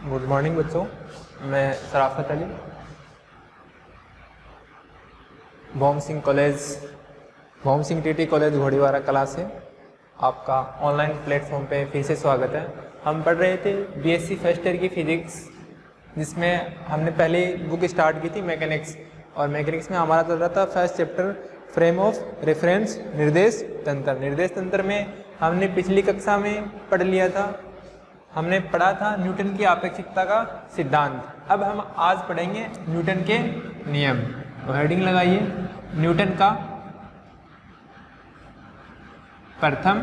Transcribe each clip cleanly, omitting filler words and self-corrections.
Good morning बच्चों, मैं सराफत अली भौम सिंह टीटी कॉलेज घोड़ीवारा कला से आपका ऑनलाइन प्लेटफॉर्म पे फिर से स्वागत है। हम पढ़ रहे थे बीएससी फर्स्ट ईयर की फिजिक्स, जिसमें हमने पहले बुक स्टार्ट की थी मैकेनिक्स, और मैकेनिक्स में हमारा चल रहा था first chapter frame of reference निर्देश तंत्र। निर्देश तंत्र में हमने पिछली कक्षा में पढ़ लिया था, हमने पढ़ा था न्यूटन की आपेक्षिकता का सिद्धांत। अब हम आज पढ़ेंगे न्यूटन के नियम। तो हेडिंग लगाइए, न्यूटन का प्रथम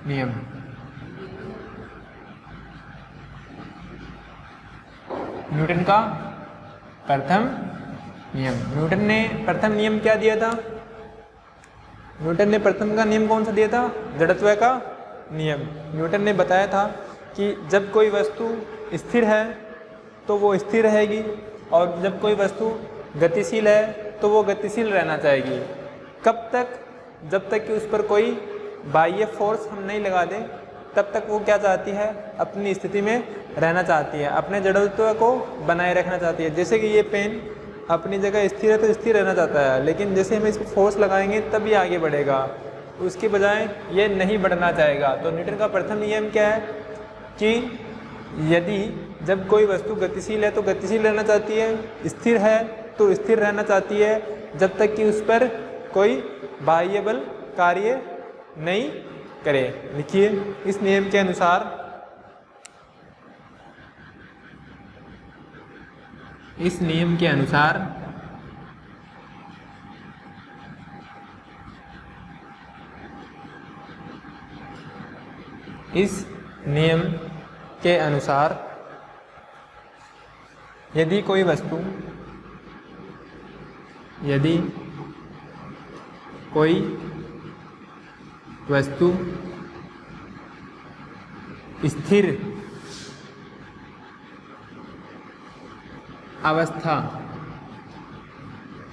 नियम। न्यूटन का प्रथम नियम। न्यूटन ने प्रथम नियम क्या दिया था? न्यूटन ने प्रथम का नियम कौन सा दिया था? जड़त्व का नियम। न्यूटन ने बताया था कि जब कोई वस्तु स्थिर है तो वो स्थिर रहेगी, और जब कोई वस्तु गतिशील है तो वो गतिशील रहना चाहेगी। कब तक? जब तक कि उस पर कोई बाह्य फोर्स हम नहीं लगा दें, तब तक वो क्या चाहती है? अपनी स्थिति में रहना चाहती है, अपने जड़त्व को बनाए रखना चाहती है। जैसे कि ये पेन अपनी जगह स्थिर है तो स्थिर रहना चाहता है, लेकिन जैसे हम इस पर फोर्स लगाएंगे तब ये आगे बढ़ेगा, उसके बजाय ये नहीं बढ़ना चाहेगा। तो न्यूटन का प्रथम नियम क्या है कि यदि जब कोई वस्तु गतिशील है तो गतिशील रहना चाहती है, स्थिर है तो स्थिर रहना चाहती है, जब तक कि उस पर कोई बाह्य बल कार्य नहीं करे। लिखिए, इस नियम के अनुसार इस नियम के अनुसार इस नियम के अनुसार यदि कोई वस्तु स्थिर अवस्था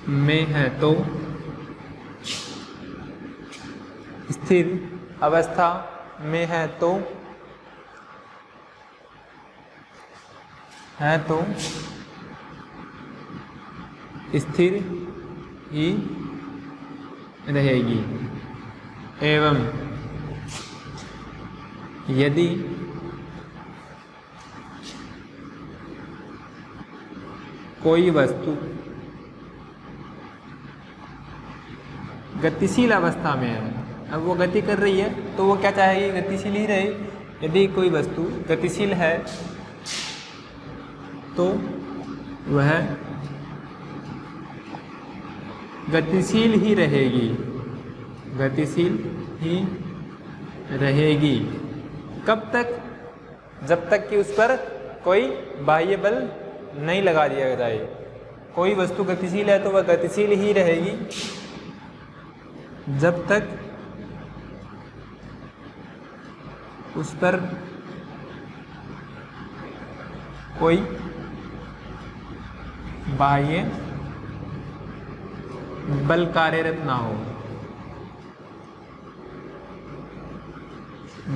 में है तो स्थिर अवस्था में है तो स्थिर ही रहेगी, एवं यदि कोई वस्तु गतिशील अवस्था में है, अब वो गति कर रही है तो वो क्या चाहेगी? गतिशील ही रहे। यदि कोई वस्तु गतिशील है तो वह गतिशील ही रहेगी, कब तक? जब तक कि उस पर कोई बाह्य बल नहीं लगा दिया जाए। कोई वस्तु गतिशील है तो वह गतिशील ही रहेगी जब तक उस पर कोई बाह्य बल कार्यरत ना हो।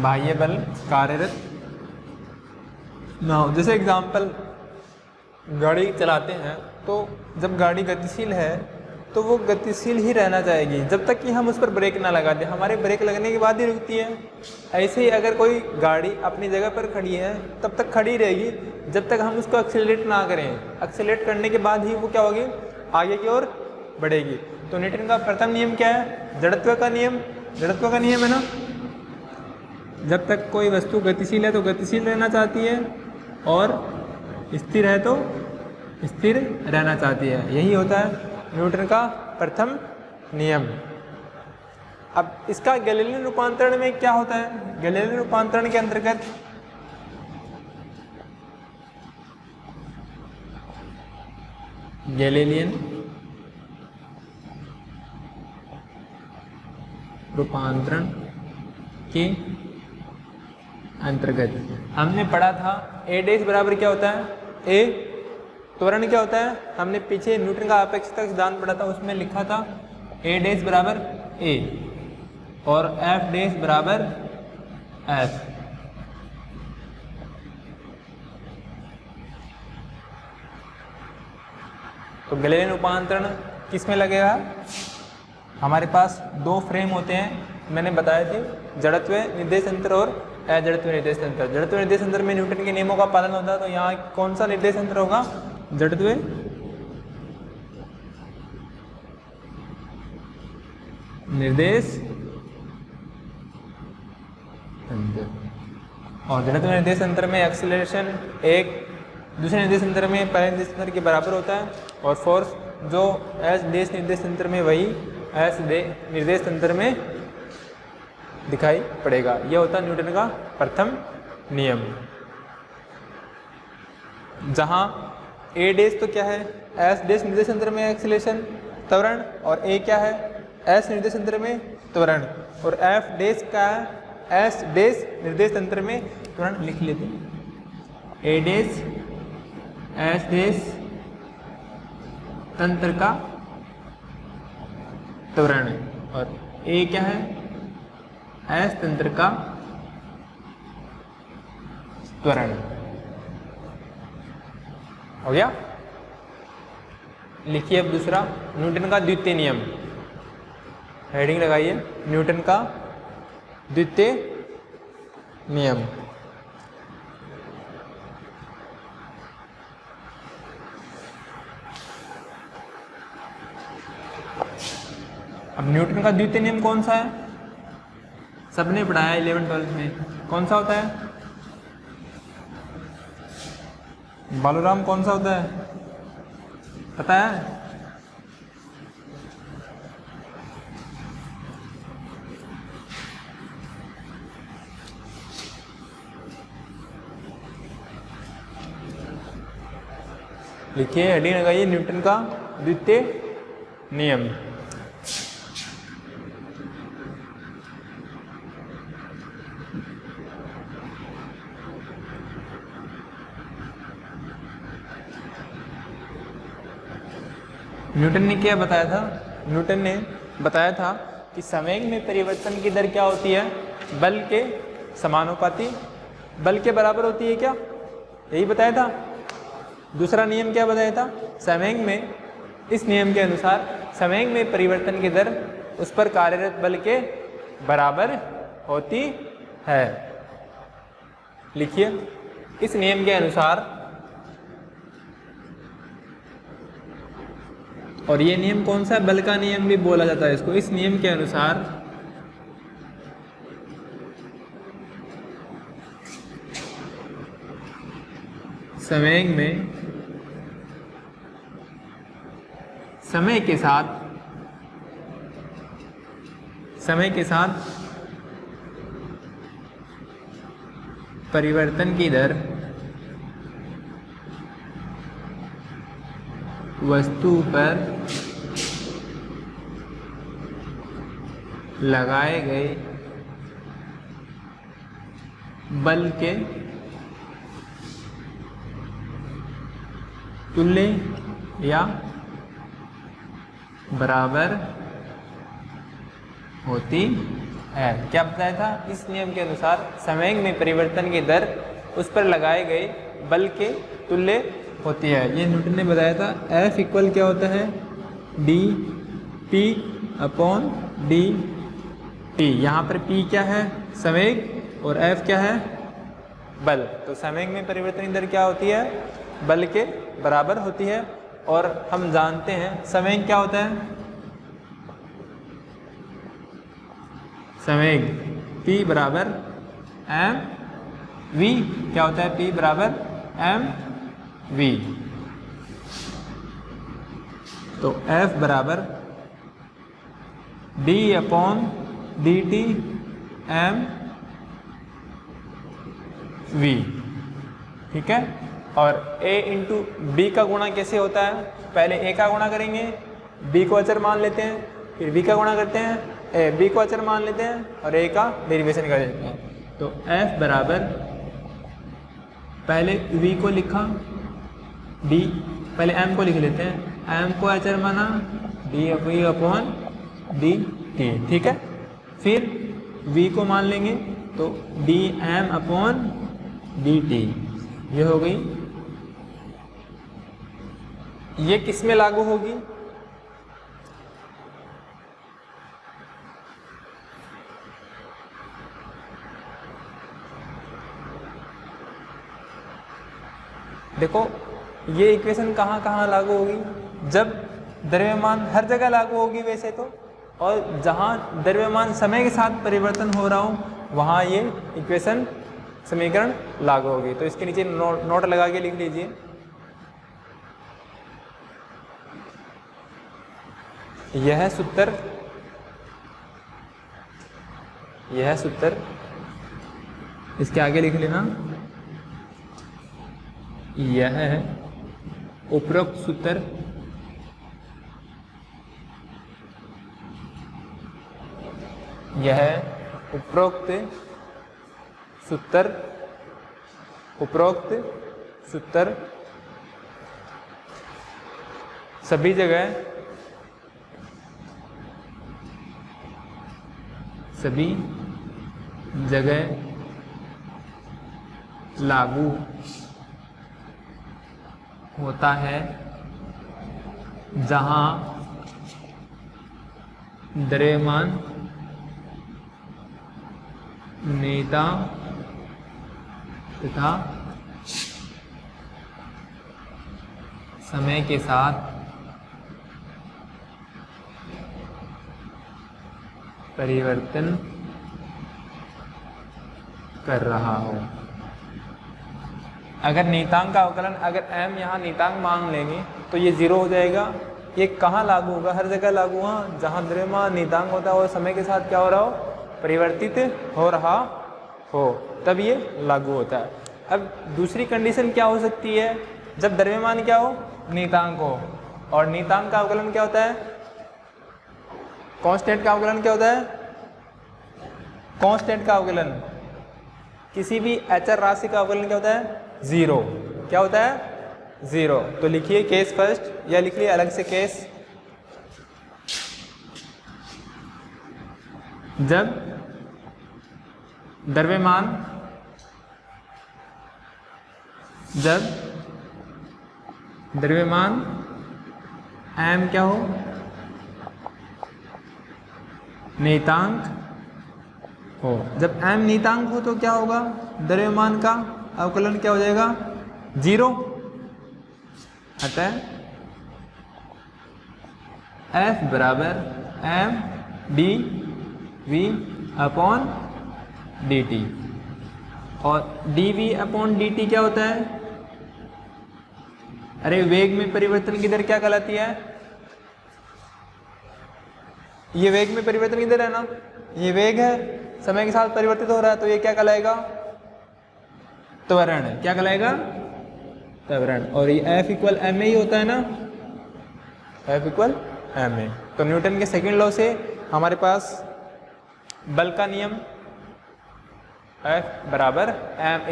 बाह्य बल कार्यरत ना हो। जैसे एग्जाम्पल, गाड़ी चलाते हैं तो जब गाड़ी गतिशील है तो वो गतिशील ही रहना चाहेगी जब तक कि हम उस पर ब्रेक ना लगा दें। हमारे ब्रेक लगने के बाद ही रुकती है। ऐसे ही अगर कोई गाड़ी अपनी जगह पर खड़ी है तब तक खड़ी रहेगी जब तक हम उसको एक्सेलरेट ना करें। एक्सेलरेट करने के बाद ही वो क्या होगी? आगे की ओर बढ़ेगी। तो न्यूटन का प्रथम नियम क्या है? जड़त्व का नियम। जड़त्व का नियम है ना, जब तक कोई वस्तु गतिशील है तो गतिशील रहना चाहती है, और स्थिर है तो स्थिर रहना चाहती है। यही होता है न्यूटन का प्रथम नियम। अब इसका गैलीलियन रूपांतरण में क्या होता है? गैलीलियन रूपांतरण के अंतर्गत गैलीलियन रूपांतरण के अंतर्गत हमने पढ़ा था ए डैश बराबर क्या होता है? ए त्वरण क्या होता है? हमने पीछे न्यूटन का आपेक्षिकता सिद्धांत पढ़ा था, उसमें लिखा था ए डैश बराबर ए और एफ डैश बराबर एफ। तो गैलीलियन उपांतरण किस में लगेगा? हमारे पास दो फ्रेम होते हैं, मैंने बताए थे, जड़त्व निर्देश तंत्र और अजड़त्व निर्देश तंत्र। जड़त्व निर्देश तंत्र में न्यूटन के नियमों का पालन होता है, तो यहाँ कौन सा निर्देश तंत्र होगा? जड़त्व निर्देश तंत्र। और जड़त्व निर्देश तंत्र में एक्सीलरेशन एक दूसरे निर्देश तंत्र में पहले निर्देश तंत्र के बराबर होता है, और फोर्स जो एस देश निर्देश तंत्र में वही एस निर्देश तंत्र में दिखाई पड़ेगा। यह होता है न्यूटन का प्रथम नियम। जहां ए डैश तो क्या है? एस डैश निर्देश तंत्र में एक्सीलरेशन त्वरण, और ए क्या है? एस निर्देश तंत्र में त्वरण, और एफ डैश क्या है? एस डैश निर्देश तंत्र में त्वरण लिख लेते हैं। ए डैश एस डैश तंत्र का त्वरण, और ए क्या है? एस तंत्र का त्वरण। हो गया? लिखिए अब दूसरा, न्यूटन का द्वितीय नियम। हेडिंग लगाइए, न्यूटन का द्वितीय नियम। अब न्यूटन का द्वितीय नियम कौन सा है? सबने पढ़ाया 11-12 में। कौन सा होता है? बालूराम कौन सा होता है? पता है? लिखिए, हेडिंग लगाइए, न्यूटन का द्वितीय नियम। न्यूटन ने क्या बताया था? न्यूटन ने बताया था कि संवेग में परिवर्तन की दर क्या होती है? बल के समानुपाती, बल के बराबर होती है क्या? यही बताया था। दूसरा नियम क्या बताया था? संवेग में, इस नियम के अनुसार संवेग में परिवर्तन की दर उस पर कार्यरत बल के बराबर होती है। लिखिए, इस नियम के अनुसार, और ये नियम कौन सा है? बल का नियम भी बोला जाता है इसको। इस नियम के अनुसार संवेग में समय के साथ परिवर्तन की दर वस्तु पर लगाए गए बल के तुल्य या बराबर होती है। क्या बताया था? इस नियम के अनुसार संवेग में परिवर्तन की दर उस पर लगाए गए बल के तुल्य होती है। ये न्यूटन ने बताया था। F इक्वल क्या होता है? D P upon D T. यहाँ पर P क्या है? संवेग, और F क्या है? बल। तो संवेग में परिवर्तन की दर क्या होती है? बल के बराबर होती है। और हम जानते हैं संवेग क्या होता है? संवेग P बराबर m v। क्या होता है? P बराबर m v। तो F बराबर d upon D T m v। ठीक है। और a इंटू बी का गुणा कैसे होता है? पहले a का गुणा करेंगे, b को अचर मान लेते हैं, फिर b का गुणा करते हैं, b को अचर मान लेते हैं और a का डेरिवेशन कर देते हैं। तो F बराबर, पहले v को लिखा, d पहले m को लिख लेते हैं, m को अचर माना, d अपॉन डी टी। ठीक है। फिर v को मान लेंगे तो dm अपॉन dt। ये हो गई ये किस में लागू होगी? देखो ये इक्वेशन कहाँ कहाँ लागू होगी? जब द्रव्यमान हर जगह लागू होगी वैसे तो, और जहाँ द्रव्यमान समय के साथ परिवर्तन हो रहा हो वहाँ ये इक्वेशन समीकरण लागू होगी। तो इसके नीचे नोट लगा के लिख लीजिए। यह सूत्र, यह सूत्र, इसके आगे लिख लेना यह है उपरोक्त सूत्र यह उपरोक्त सूत्र सभी जगह लागू होता है जहां द्रव्यमान नेता तथा समय के साथ परिवर्तन कर रहा हो। अगर नियतांक का अवकलन, अगर m यहाँ नियतांक मान लेंगे तो ये 0 हो जाएगा। ये कहाँ लागू होगा? हर जगह लागू होगा जहाँ द्रव्यमान नियतांक होता है और समय के साथ क्या हो रहा हो? परिवर्तित हो रहा हो, तब ये लागू होता है। अब दूसरी कंडीशन क्या हो सकती है? जब द्रव्यमान क्या हो? नियतांक हो, और नियतांक का अवकलन क्या होता है? कांस्टेंट का अवकलन क्या होता है? कांस्टेंट का अवकलन, किसी भी अचर राशि का अवकलन क्या होता है? 0। क्या होता है? 0। तो लिखिए केस फर्स्ट, या लिख लिए अलग से केस। जब द्रव्यमान m क्या हो? नियतांक हो। जब m नियतांक हो तो क्या होगा? द्रव्यमान का अवकलन क्या हो जाएगा? 0। अतः F बराबर m dv अपॉन dt, और dv अपॉन dt क्या होता है? अरे वेग में परिवर्तन की दर क्या कहलाती है? ये वेग में परिवर्तन की दर है ना, ये वेग है, समय के साथ परिवर्तित हो रहा है, तो ये क्या कहलाएगा? त्वरण। क्या कहलाएगा? त्वरण। और ये F इक्वल ma ही होता है ना, F इक्वल ma। तो न्यूटन के सेकेंड लॉ से हमारे पास बल का नियम F बराबर ma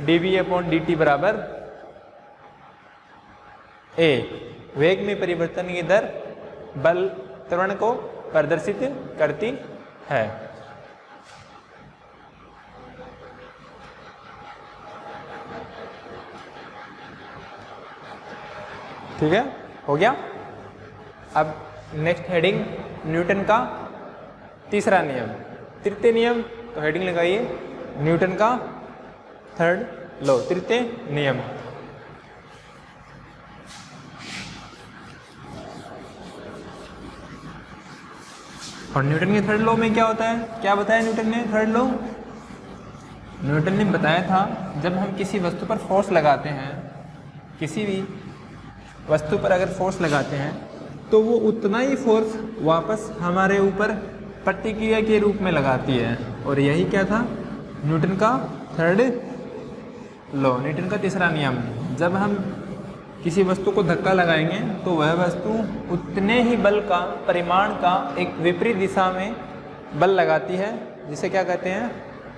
dv अपॉन dt बराबर a, वेग में परिवर्तन की दर बल त्वरण को प्रदर्शित करती है। ठीक है, हो गया। अब नेक्स्ट हेडिंग न्यूटन का तीसरा नियम, तृतीय नियम। तो हेडिंग लगाइए न्यूटन का थर्ड लॉ, तृतीय नियम। और न्यूटन के थर्ड लॉ में क्या होता है? क्या बताया न्यूटन ने थर्ड लॉ? न्यूटन ने बताया था जब हम किसी वस्तु पर फोर्स लगाते हैं, किसी भी वस्तु पर अगर फोर्स लगाते हैं तो वो उतना ही फोर्स वापस हमारे ऊपर प्रतिक्रिया के रूप में लगाती है। और यही क्या था? न्यूटन का थर्ड लॉ, न्यूटन का तीसरा नियम। जब हम किसी वस्तु को धक्का लगाएंगे तो वह वस्तु उतने ही बल का, परिमाण का एक विपरीत दिशा में बल लगाती है, जिसे क्या कहते हैं?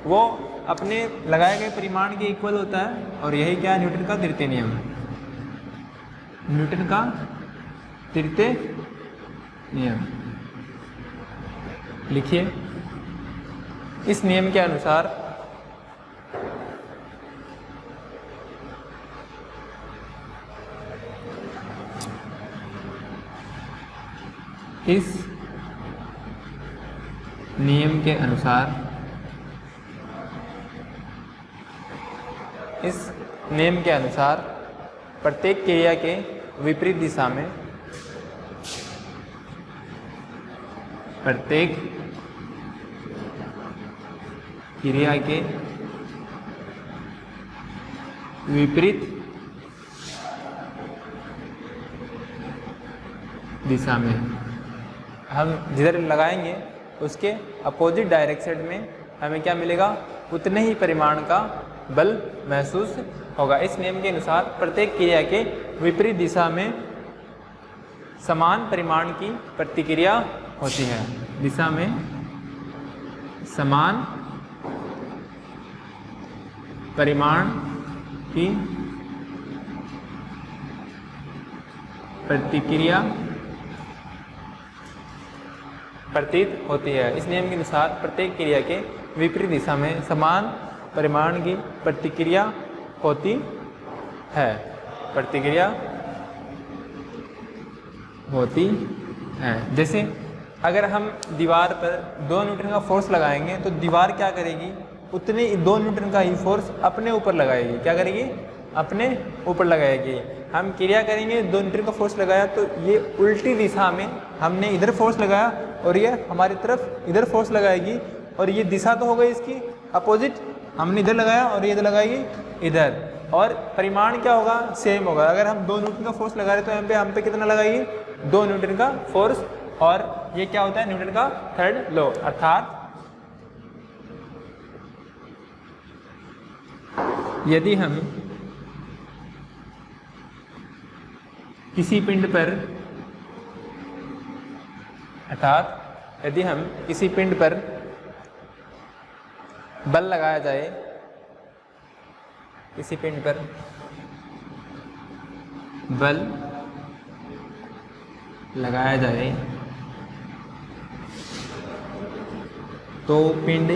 वो अपने लगाए गए परिमाण के इक्वल होता है। और यही क्या है? न्यूटन का तृतीय नियम। न्यूटन का तृतीय नियम लिखिए। इस नियम के अनुसार इस नियम के अनुसार, इस नियम के अनुसार प्रत्येक क्रिया के विपरीत दिशा में, प्रत्येक क्रिया के विपरीत दिशा में हम जिधर लगाएंगे उसके अपोजिट डायरेक्शन में हमें क्या मिलेगा, उतने ही परिमाण का बल महसूस होगा। इस नियम के अनुसार प्रत्येक क्रिया के विपरीत दिशा में समान परिमाण की प्रतिक्रिया होती है। दिशा में समान परिमाण की प्रतिक्रिया प्रतीत होती है। इस नियम के अनुसार प्रत्येक क्रिया के विपरीत दिशा में समान परिमाण की प्रतिक्रिया होती है, प्रतिक्रिया होती है। जैसे अगर हम दीवार पर 2 न्यूटन का फोर्स लगाएंगे तो दीवार क्या करेगी, उतने 2 न्यूटन का ही फोर्स अपने ऊपर लगाएगी। क्या करेगी, अपने ऊपर लगाएगी। हम क्रिया करेंगे, 2 न्यूटन का फोर्स लगाया तो ये उल्टी दिशा में हमने इधर फोर्स लगाया और ये हमारी तरफ इधर फोर्स लगाएगी, और ये दिशा तो हो गई इसकी अपोजिट, हमने इधर लगाया और ये इधर लगाएगी इधर, और परिमाण क्या होगा, सेम होगा। अगर हम 2 न्यूटन का फोर्स लगा रहे तो यहाँ पे हम पे कितना लगाएगी, 2 न्यूटन का फोर्स, और ये क्या होता है, न्यूटन का थर्ड लॉ। अर्थात यदि हम किसी पिंड पर, अर्थात यदि हम किसी पिंड पर बल लगाया जाए, किसी पिंड पर बल लगाया जाए तो पिंड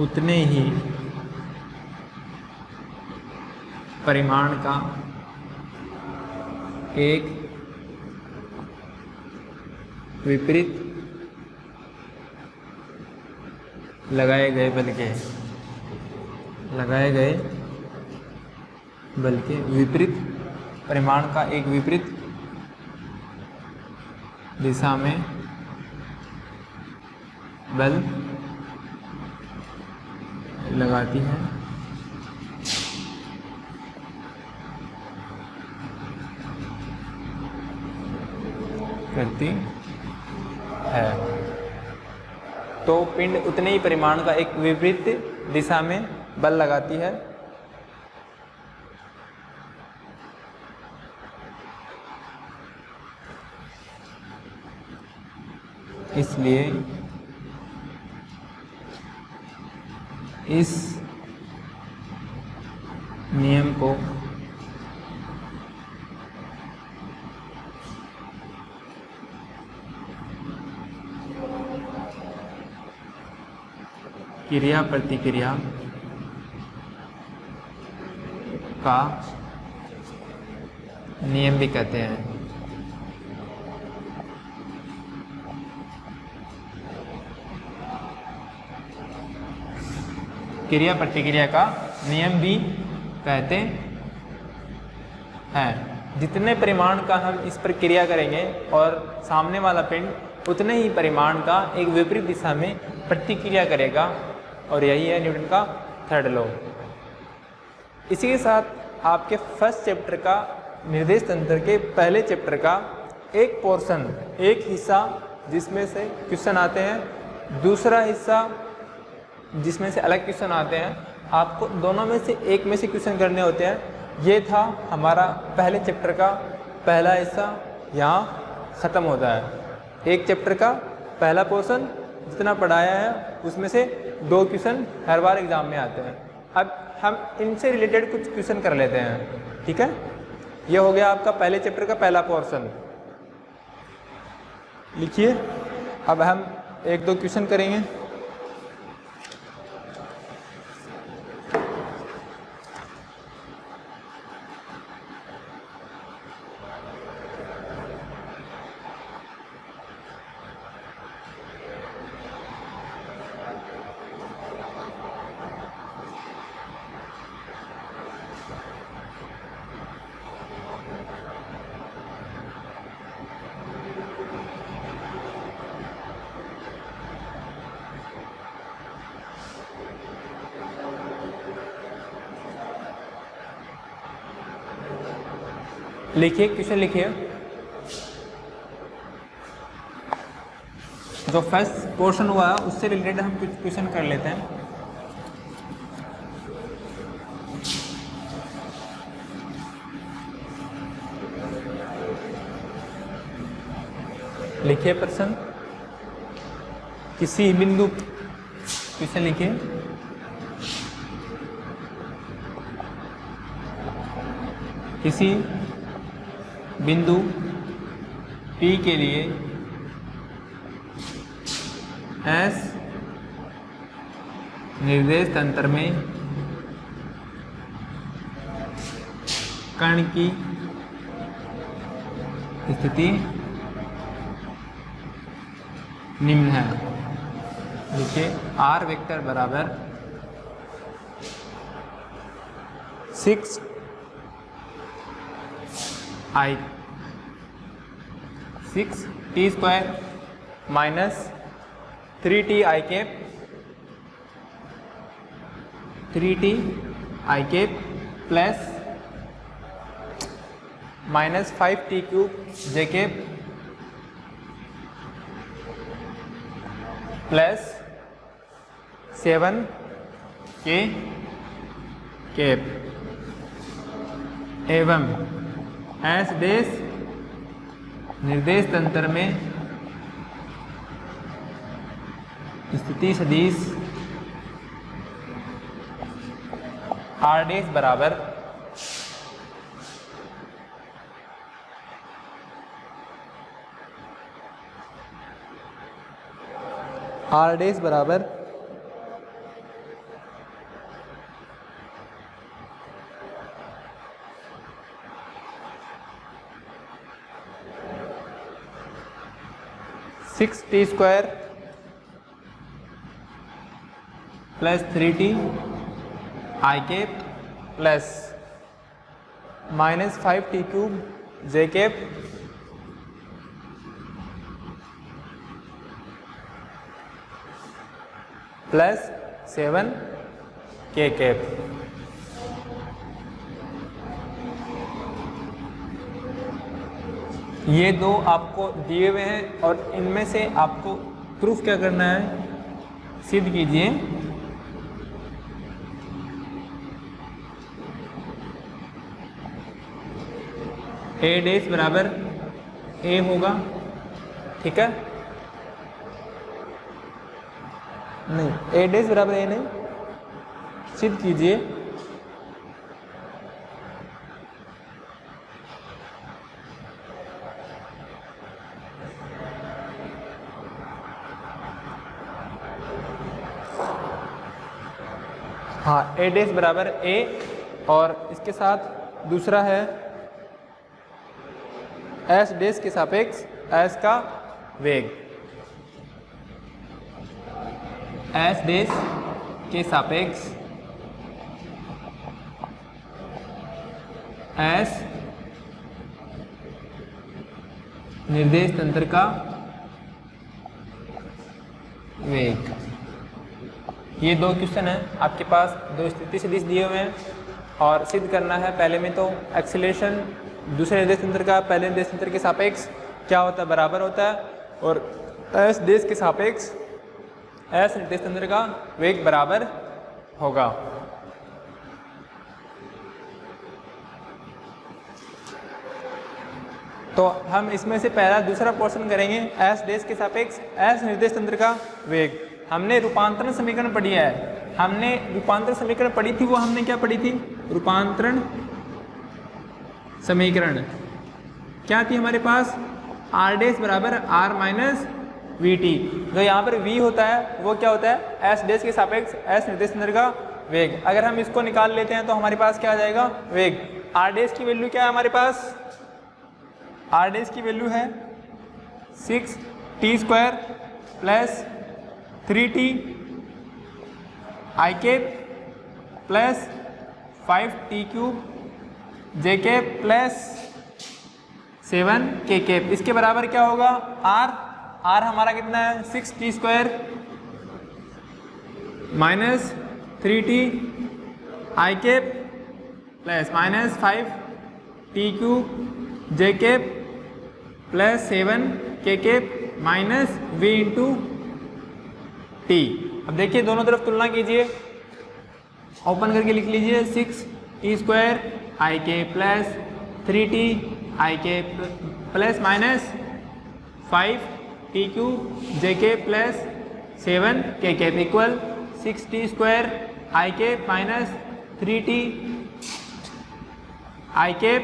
उतने ही परिमाण का एक विपरीत लगाए गए बल के विपरीत परिमाण का एक विपरीत दिशा में बल लगाती है। करती है। तो पिंड उतने ही परिमाण का एक विपरीत दिशा में बल लगाती है। इसलिए इस नियम को क्रिया प्रतिक्रिया का नियम भी कहते हैं। क्रिया प्रतिक्रिया का नियम भी कहते हैं। जितने परिमाण का हम इस पर क्रिया करेंगे और सामने वाला पिंड उतने ही परिमाण का एक विपरीत दिशा में प्रतिक्रिया करेगा, और यही है न्यूटन का थर्ड लॉ। इसी के साथ आपके फर्स्ट चैप्टर का निर्देश तंत्र के पहले चैप्टर का एक पोर्शन, एक हिस्सा जिसमें से क्वेश्चन आते हैं, दूसरा हिस्सा जिसमें से अलग क्वेश्चन आते हैं। आपको दोनों में से एक में से क्वेश्चन करने होते हैं। ये था हमारा पहले चैप्टर का पहला हिस्सा, यहाँ ख़त्म होता है। एक चैप्टर का पहला पोर्शन जितना पढ़ाया है उसमें से 2 क्वेश्चन हर बार एग्जाम में आते हैं। अब हम इनसे रिलेटेड कुछ क्वेश्चन कर लेते हैं, ठीक है। ये हो गया आपका पहले चैप्टर का पहला पोर्शन। लिखिए, अब हम 1-2 क्वेश्चन करेंगे। लिखिए, क्वेश्चन लिखिए। जो फर्स्ट पोर्शन हुआ उससे रिलेटेड हम कुछ क्वेश्चन कर लेते हैं। लिखिए प्रश्न, किसी बिंदु, क्वेश्चन लिखिए। किसी बिंदु P के लिए S निर्देश तंत्र में कण की स्थिति निम्न है। देखिए R वेक्टर बराबर 6 t square minus 3t i cap plus minus 5t cube j cap plus 7k cap एवं S देश निर्देश तंत्र में स्थिति सदिश R डैश बराबर R डैश बराबर six t square plus 3t i cap plus minus 5t cube j cap plus 7k cap. ये दो आपको दिए हुए हैं और इनमें से आपको प्रूफ क्या करना है, सिद्ध कीजिए। A डैश बराबर A होगा, ठीक है? नहीं, A डैश बराबर A नहीं, सिद्ध कीजिए। हाँ, A डैश बराबर A और इसके साथ दूसरा है S डैश के सापेक्ष S का वेग। S डैश के सापेक्ष S निर्देश तंत्र का वेग। ये दो क्वेश्चन है आपके पास, दो स्थिति सदिश दिए हुए हैं और सिद्ध करना है। पहले में तो एक्सीलरेशन दूसरे निर्देश तंत्र का पहले निर्देश तंत्र के सापेक्ष क्या होता है, बराबर होता है, और एस देश के सापेक्ष एस निर्देश तंत्र का वेग बराबर होगा। तो हम इसमें से पहला दूसरा पोर्शन करेंगे, एस देश के सापेक्ष एस निर्देश तंत्र का वेग। हमने रूपांतरण समीकरण पढ़ी है, हमने रूपांतरण समीकरण पढ़ी थी, वो हमने क्या पढ़ी थी, रूपांतरण समीकरण क्या थी हमारे पास, आर डैश बराबर आर माइनस वी टी। जो यहाँ पर v होता है वो क्या होता है, एस डैश के सापेक्ष एस निर्देश तंत्र का वेग। अगर हम इसको निकाल लेते हैं तो हमारे पास क्या आ जाएगा, वेग। आर डैश की वैल्यू क्या है हमारे पास, आर डैश की वैल्यू है 6t square plus 3t i cap plus 5t cube j cap plus 7k cap. इसके बराबर क्या होगा, r हमारा कितना है 6t square minus 3t i cap plus minus 5t cube j cap plus 7 k cap minus v into t. अब देखिए दोनों तरफ तुलना कीजिए, ओपन करके लिख लीजिए 6t² आई के प्लस 3t आई के प्लस माइनस 5t³ जे के plus 7 k cap equal 6t² आई के minus 3t i cap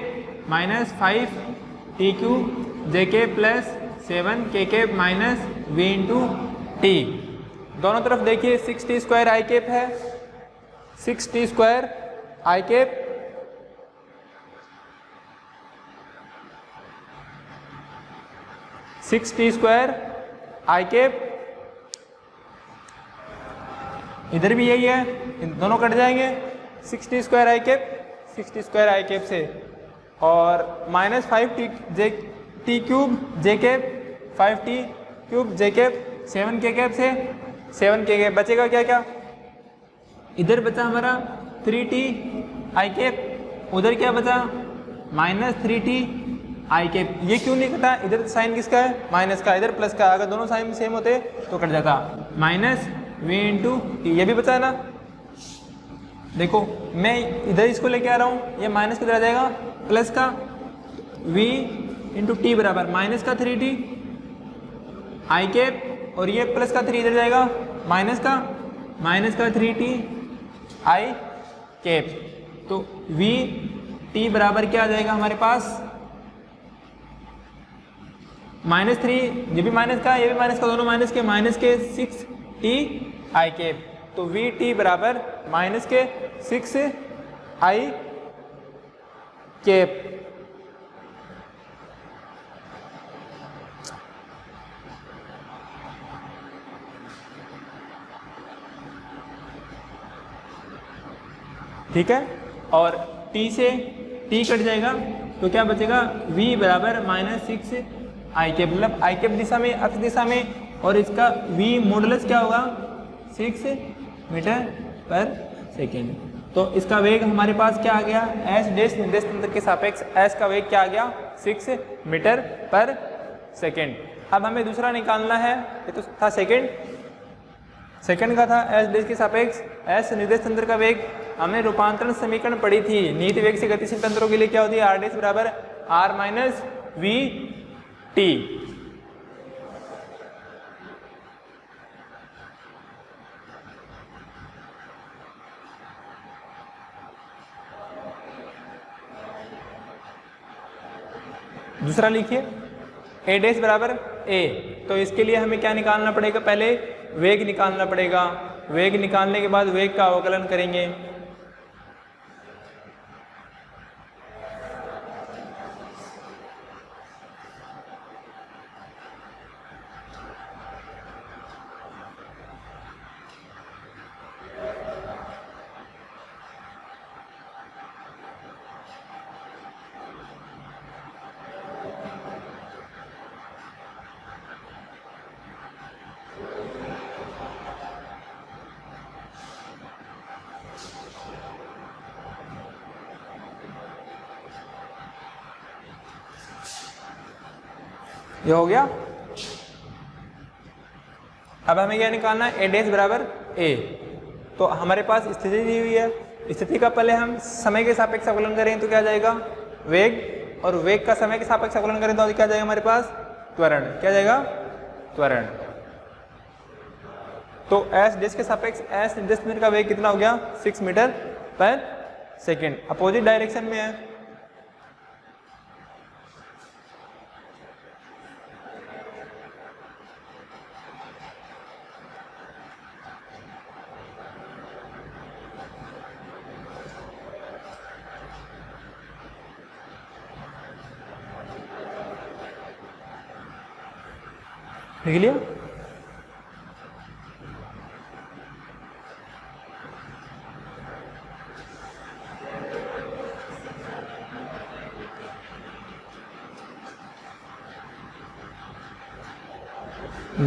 minus 5t³ जे के plus 7 k cap minus v into T. दोनों तरफ देखिए 6t² आई कैप है, 6t² आई कैप आई कैप, इधर भी यही है, दोनों कट जाएंगे 6t² आई कैप 6t² आई कैप से, और माइनस 5t³ जे कैप 5t³ जे कैप 7 के कैप से 7 के कैप, बचेगा क्या क्या, इधर बचा हमारा 3t आई कैप, उधर क्या बचा माइनस 3t आई कैप। ये क्यों नहीं कटा, इधर साइन किसका है माइनस का, इधर प्लस का, अगर दोनों साइन सेम होते तो कट जाता, माइनस v इंटू टी। ये भी बचा ना, देखो मैं इधर इसको लेके आ रहा हूँ, ये माइनस किधर आ जाएगा प्लस का, v इंटू टी बराबर माइनस का 3t आई कैप, और ये प्लस का 3 इधर जाएगा माइनस का 3t आई कैप। तो v t बराबर क्या आ जाएगा हमारे पास -3, ये भी माइनस का ये भी माइनस का, दोनों माइनस के 6t आई कैप। तो v t बराबर माइनस के 6 आई कैप। ठीक है, और t से t कट जाएगा तो क्या बचेगा v बराबर -6 आई कैप, मतलब आई कैप दिशा में अक्ष दिशा में, और इसका v मॉडुलस क्या होगा 6 मीटर पर सेकेंड। तो इसका वेग हमारे पास क्या आ गया s डैश निर्देश तंत्र के सापेक्ष s का वेग क्या आ गया 6 मीटर पर सेकेंड। अब हमें दूसरा निकालना है, ये तो था सेकंड का था s डैश के सापेक्ष s निर्देश तंत्र का वेग। हमने रूपांतरण समीकरण पढ़ी थी, नीति वेग से गतिशील तंत्रों के लिए क्या होती है r डैश बराबर r माइनस v t। दूसरा लिखिए a डैश बराबर a, तो इसके लिए हमें क्या निकालना पड़ेगा, पहले वेग निकालना पड़ेगा, वेग निकालने के बाद वेग का अवकलन करेंगे। ये हो गया। अब हमें क्या निकालना है, a डैश बराबर a। तो हमारे पास स्थिति दी हुई है, स्थिति का पहले हम समय के सापेक्ष अवकलन करें तो क्या जाएगा वेग, और वेग का समय के सापेक्ष अवकलन करें तो क्या जाएगा हमारे पास त्वरण, क्या जाएगा त्वरण। तो s डैश के सापेक्ष s निर्देश तंत्र का वेग कितना हो गया 6 मीटर पर सेकेंड, अपोजिट डायरेक्शन में है। लिख लिया।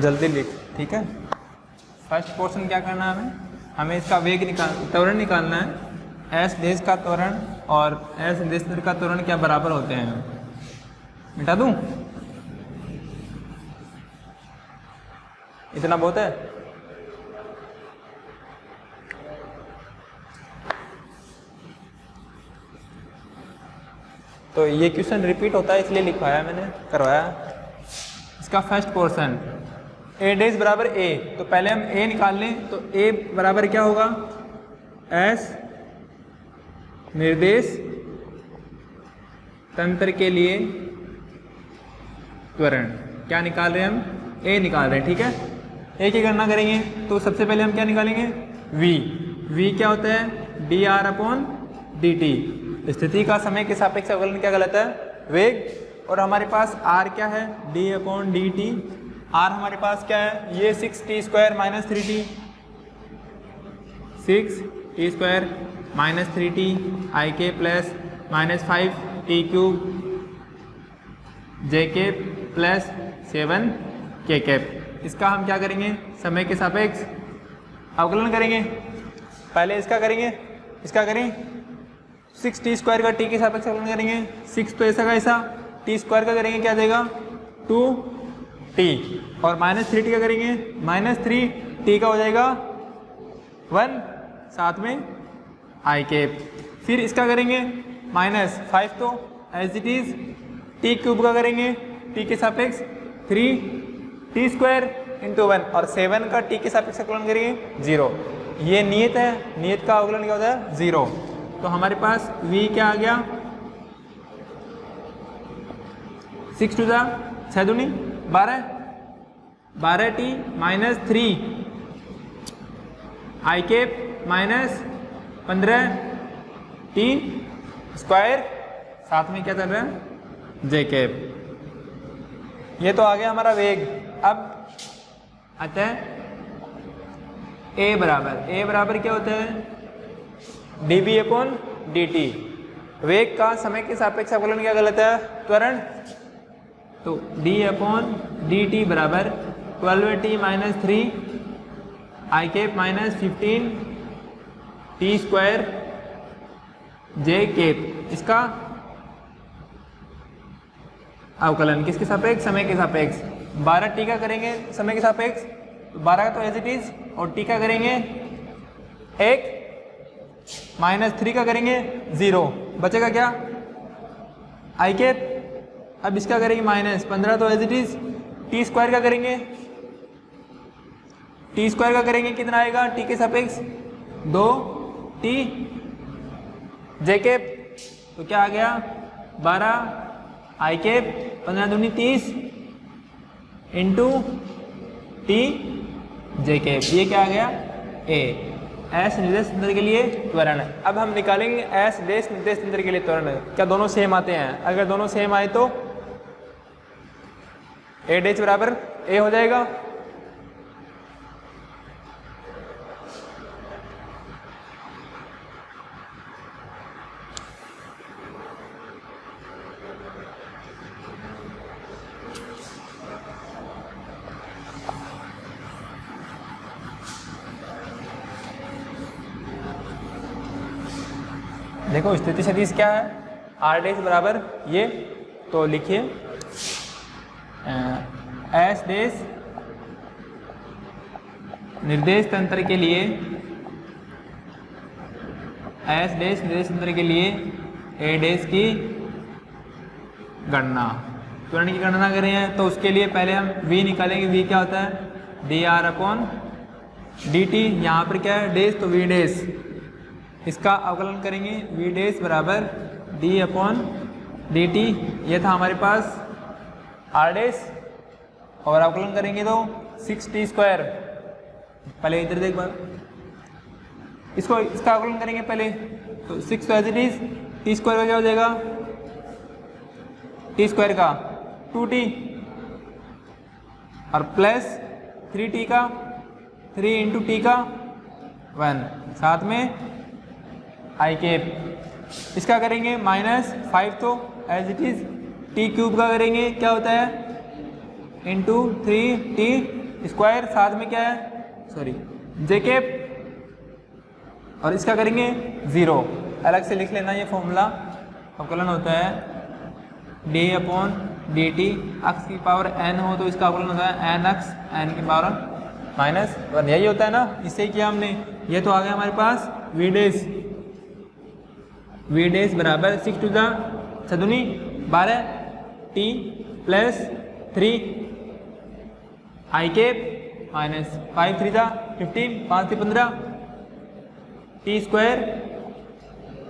जल्दी लिख, ठीक है। फर्स्ट पोर्शन क्या करना है, हमें इसका वेग त्वरण निकालना है। एस डैश का त्वरण और एस डैश का त्वरण क्या बराबर होते हैं। मिटा दूं? इतना बहुत है? तो ये क्वेश्चन रिपीट होता है इसलिए लिखवाया मैंने, करवाया। इसका फर्स्ट पोर्शन ए डेज बराबर ए, तो पहले हम ए निकाल लें। तो ए बराबर क्या होगा? एस निर्देश तंत्र के लिए त्वरण। क्या निकाल रहे हैं हम? ए निकाल रहे हैं, ठीक है। ए की गणना करेंगे तो सबसे पहले हम क्या निकालेंगे? वी। वी क्या होता है? D R upon D T. स्थिति का समय के सापेक्ष अवकलन क्या गलत है? वेग। और हमारे पास आर क्या है? D upon D T. R हमारे पास क्या है? ये 6t square minus 3t, 6t square minus 3t I के प्लस माइनस 5t क्यूब जे के प्लस 7k कैप। इसका हम क्या करेंगे? समय के सापेक्ष अवकलन करेंगे। पहले इसका करेंगे, इसका करें 6t स्क्वायर का t के सापेक्ष अवकलन करेंगे। 6 तो ऐसा का ऐसा, t स्क्वायर का करेंगे क्या देगा? 2t। और माइनस 3t का करेंगे, माइनस 3t का हो जाएगा 1, साथ में आई कैप। फिर इसका करेंगे माइनस 5 तो as it is, t cube का करेंगे t के सापेक्ष 3t स्क्वायर इंटू 1, और 7 का t के सापेक्ष अवकलन करेंगे 0। ये नियत है, नियत का अवकलन क्या होता है? 0। तो हमारे पास v क्या आ गया? 6 टू जा 6 दूनी 12, 12t माइनस 3 आई कैप माइनस 15t स्क्वायर, साथ में क्या चल रहा है? जे कैप। ये तो आ गया हमारा वेग। अब आता है ए बराबर क्या होता है? D B upon D T. वेग का समय के सापेक्ष अवकलन क्या गलत है? त्वरण। तो d अपॉन डी टी बराबर 12t माइनस 3 आई cap minus 15t square J cap. इसका अवकलन किसके सापेक्ष? समय के सापेक्ष। 12t का करेंगे समय के सापेक्ष, तो 12 का तो एज इट इज, और t का करेंगे 1, माइनस 3 का करेंगे 0, बचेगा क्या? I cap. अब इसका करेंगे माइनस 15 तो as it is, T square का करेंगे, टी स्क्वायर का करेंगे कितना आएगा? टी के सापेक्ष 2t जे कैप। तो क्या आ गया? 12 आई कैप 15 दूनी 30 इंटू टी जे कैप। ये क्या आ गया? ए। एस निर्देश तंत्र के लिए त्वरण। अब हम निकालेंगे एस देश निर्देश तंत्र के लिए त्वरण। क्या दोनों सेम आते हैं? अगर दोनों सेम आए तो ए डैश बराबर ए हो जाएगा। देखो स्थिति सदिश क्या है? आर डैश बराबर ये, तो लिखिए एस डैश निर्देश तंत्र के लिए, एस डैश निर्देश तंत्र के लिए ए डैश की गणना, त्वरण की गणना कर रहे हैं। तो उसके लिए पहले हम v निकालेंगे। v क्या होता है? D R upon D T. यहाँ पर क्या है? डैश, तो v डैश। इसका अवकलन करेंगे v डैश बराबर d अपॉन डी टी। ये था हमारे पास r डैश, और अवकलन करेंगे तो 6t स्क्वायर। पहले इधर देख बार, इसको इसका अवकलन करेंगे पहले, तो 6 तो as it is, T square का क्या हो जाएगा? टी स्क्वायर का 2t, और प्लस 3t का 3 इंटू टी का 1, साथ में आई कैप। इसका करेंगे माइनस 5 तो as it is, T cube का करेंगे क्या होता है? इंटू 3t स्क्वायर, साथ में क्या है? सॉरी जे कैप। और इसका करेंगे 0। अलग से लिख लेना, ये फॉर्मूला अवकलन होता है डी अपॉन डी टी, अक्स की पावर n हो तो इसका अवकलन होता है n x n की पावर माइनस 1, यही होता है ना, इससे किया हमने। ये तो आ गया हमारे पास v डैश बराबर 6 टू द चदुनी 12 t प्लस 3 आई कैप माइनस 5 3 था 15 5 से 15 टी स्क्वायर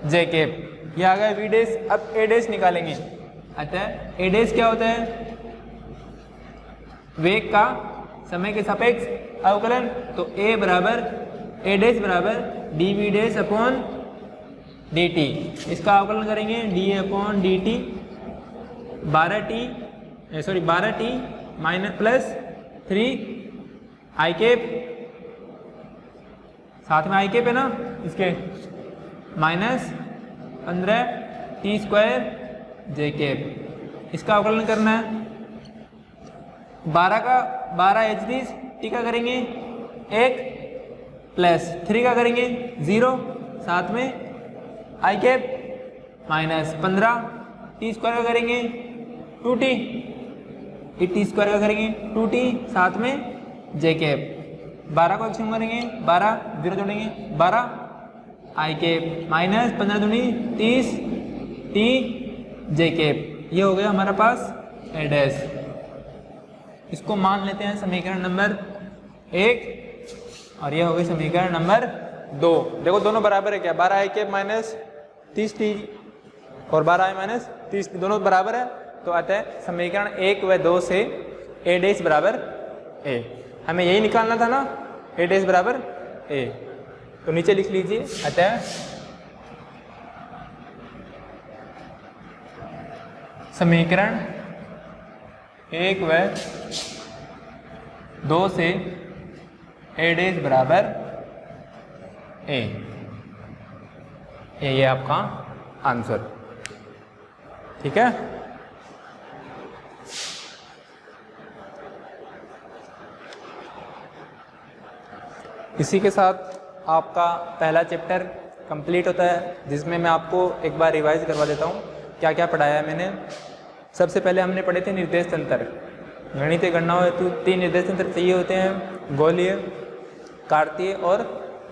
जे कैप, ये आ गया वी डैश। अब ए डैश निकालेंगे। अतः ए डैश क्या होता है? वेग का समय के सापेक्ष अवकलन। तो ए बराबर ए डैश बराबर D V dash upon D T, इसका अवकलन करेंगे D upon D T 12 T minus plus 3 आई कैप, साथ में आई कैप है ना इसके, minus 15 T square J cap, इसका अवकलन करना है। 12 का 12 एच डी, टी का करेंगे 1 प्लस 3 का करेंगे 0, साथ में I cap minus 15 T square का करेंगे 2t, टी स्क्वायर का करेंगे 2t, साथ में जे कैप। 12 को एक्सचेंज करेंगे 12 0 जोड़ेंगे 12 आई कैप माइनस 15 दूनी 30 टी जे कैप, ये हो गया हमारा पास ए डैश। इसको मान लेते हैं समीकरण नंबर 1 और ये हो गई समीकरण नंबर 2। देखो दोनों बराबर है क्या? 12 आई कैप माइनस 30 टी और 12 आई माइनस 30 दोनों बराबर है। तो अतः समीकरण 1 व 2 से ए डैश बराबर ए, हमें यही निकालना था ना, ए डैश बराबर ए। तो नीचे लिख लीजिए, अतः समीकरण 1 व 2 से ए डैश बराबर ए, ये आपका आंसर। ठीक है, इसी के साथ आपका पहला चैप्टर कंप्लीट होता है, जिसमें मैं आपको एक बार रिवाइज करवा देता हूँ क्या क्या पढ़ाया है मैंने। सबसे पहले हमने पढ़े थे निर्देश तंत्र। गणितीय गणनाओं हेतु 3 निर्देश तंत्र चाहिए होते हैं, गोलीय, कार्तीय और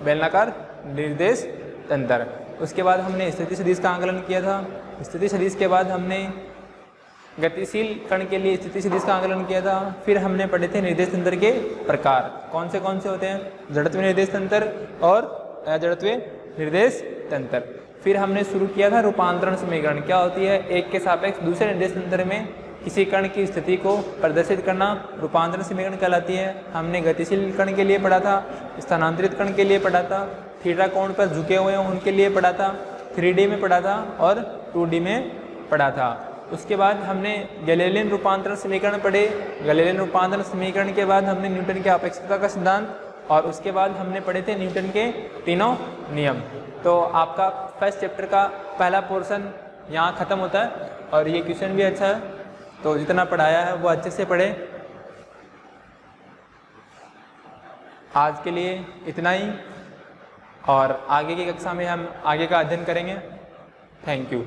बेलनाकार निर्देश तंत्र। उसके बाद हमने स्थिति सदिश का आकलन किया था। स्थिति सदिश के बाद हमने गतिशील कण के लिए स्थिति सदिश का आकलन किया था। फिर हमने पढ़े थे निर्देश तंत्र के प्रकार, कौन से होते हैं? जड़त्व निर्देश तंत्र और अजड़त्व निर्देश तंत्र। फिर हमने शुरू किया था रूपांतरण समीकरण, क्या होती है? एक के सापेक्ष दूसरे निर्देश तंत्र में किसी कण की स्थिति को प्रदर्शित करना रूपांतरण समीकरण कहलाती है। हमने गतिशील कण के लिए पढ़ा था, स्थानांतरित कण के लिए पढ़ा था, थीटा कोण पर झुके हुए हैं उनके लिए पढ़ा था, 3D में पढ़ा था और 2D में पढ़ा था। उसके बाद हमने गैलीलियन रूपांतरण समीकरण पढ़े। गैलीलियन रूपांतरण समीकरण के बाद हमने न्यूटन के आपेक्षिकता का सिद्धांत और उसके बाद हमने पढ़े थे न्यूटन के तीनों नियम। तो आपका फर्स्ट चैप्टर का पहला पोर्शन यहाँ ख़त्म होता है और ये क्वेश्चन भी अच्छा है, तो जितना पढ़ाया है वो अच्छे से पढ़े। आज के लिए इतना ही और आगे की कक्षा में हम आगे का अध्ययन करेंगे। Thank you.